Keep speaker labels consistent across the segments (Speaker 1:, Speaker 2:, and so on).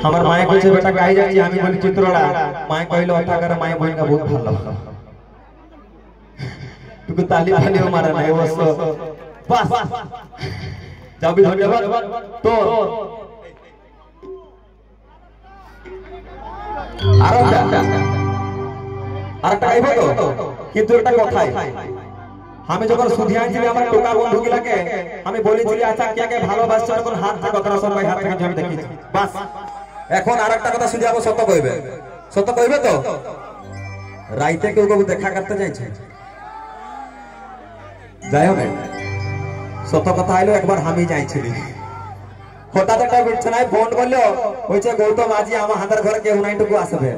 Speaker 1: আমার মায়ে কইছে বেটা গাই যাচ্ছি আমি বলি চিত্রড়া মায়ে কইলো ওটা করে মায়ে বইনকা বহুত ভালো টুকু তালি তালিও মারে না অবশ্য বাস যাবি ধন্যবাদ তো আরেকটা গাইব তো কিন্তু একটা কথাই আমি যখন সুধি আনছিলি আমার টোকা বন্ধু গিলাকে আমি বলেছিলি আচ্ছা কে কে ভালোবাসছে তখন হাত থেকে কথা সবাই হাত থেকে আমি দেখি বাস এখন আরেকটা কথা শুনে যাবো সত্য কইবে তো রাইতে কেউ কেউ দেখা করতে যাইছে যাই হোক সত্য কথা আইলো একবার আমি যাইছিলি হঠাৎ একটা বিছানায় ফোন করলো কইছে গৌতম আজি আমার হাতের ঘরে কেউ নাইটুকু আসবে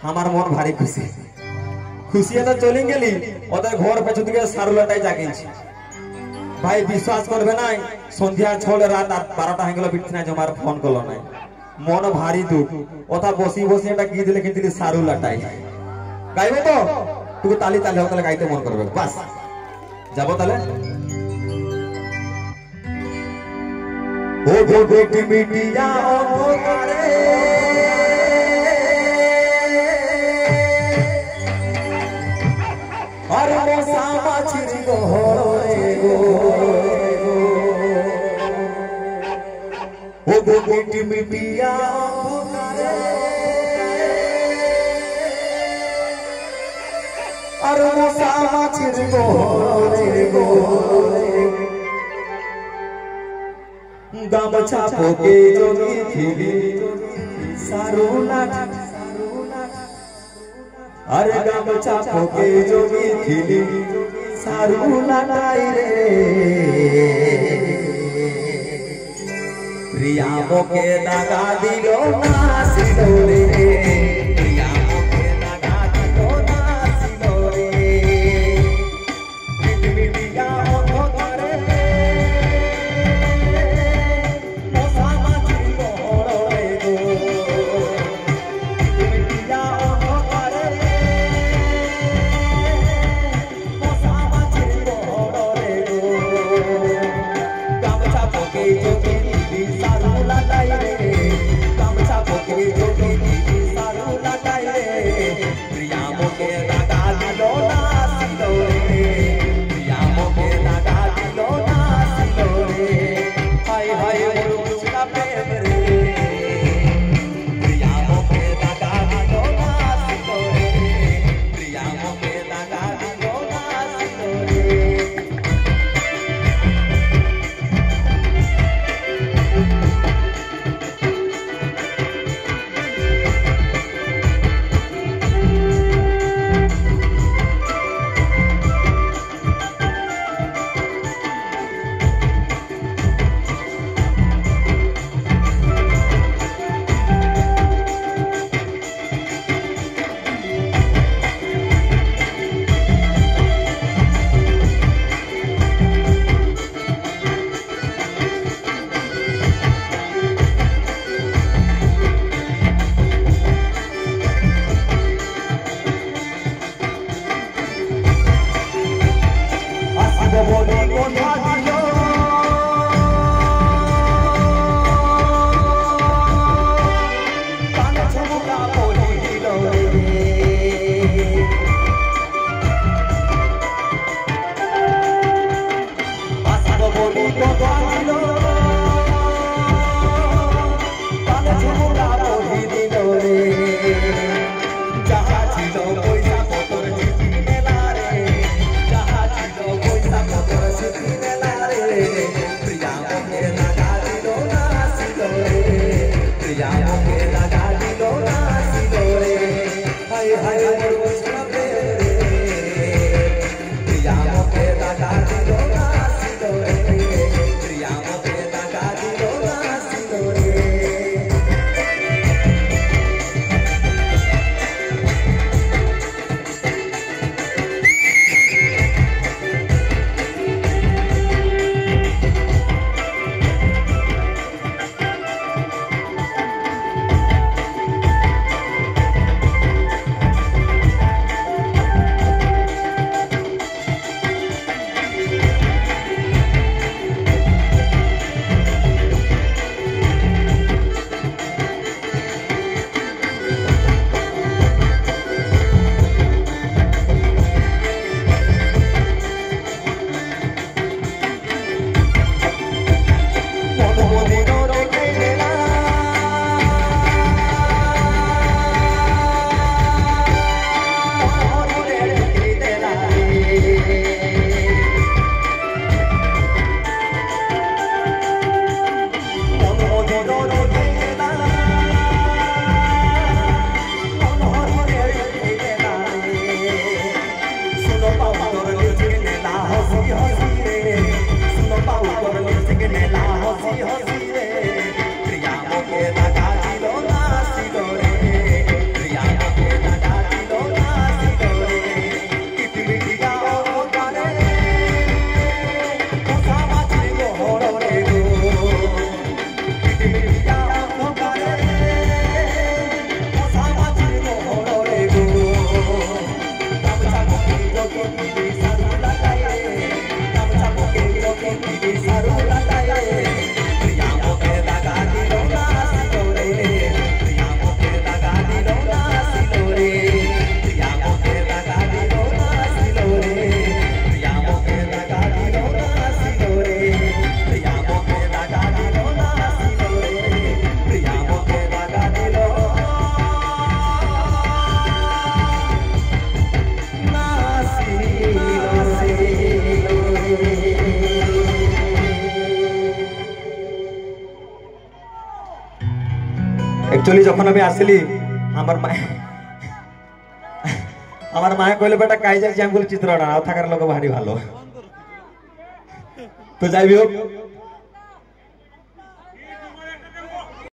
Speaker 1: আমার মন ভারী খুশি খুশি তো চলে গেলি ওদের ঘর পেছু থেকে সারুলাটাই জাগিয়েছি ভাই বিশ্বাস করবে নাই সন্ধ্যা 6 রাত 12টা হয়ে গেল বিছানায় জমার ফোন করলো নাই মন ভারী দুঃখ ওটা বসি এটা গীত লিখে দিলি সারুলাটাই গাইবে তো তুই তালি তাহলে গাইতে মন করবে বাস যাবো তাহলে ও গো বেটি মিটিয়া অন্ধকারে আর মশা মাছির ঘরে গো ও গো বেটি মিটিয়া অন্ধকারে আর মশা মাছির ঘরে গো গামছা পোকে যদি খিলি সারুনা আরে গামছা পোকে যদি খিলি সারুনা নাই রে প্রিয়া মোকে দাগা দিল না সিলোরে প্রিয়া মোকে দাগা দিল না সিলোরে মিটিয়া অন্ধকারে সারুলা एक्चुअली যখন আমি আসলি আমার মায়ে কইলে বেটা কাই যাচ্ছি আমি বলি চিত্রটা থাকার লোক ভারী ভালো তো যাই হোক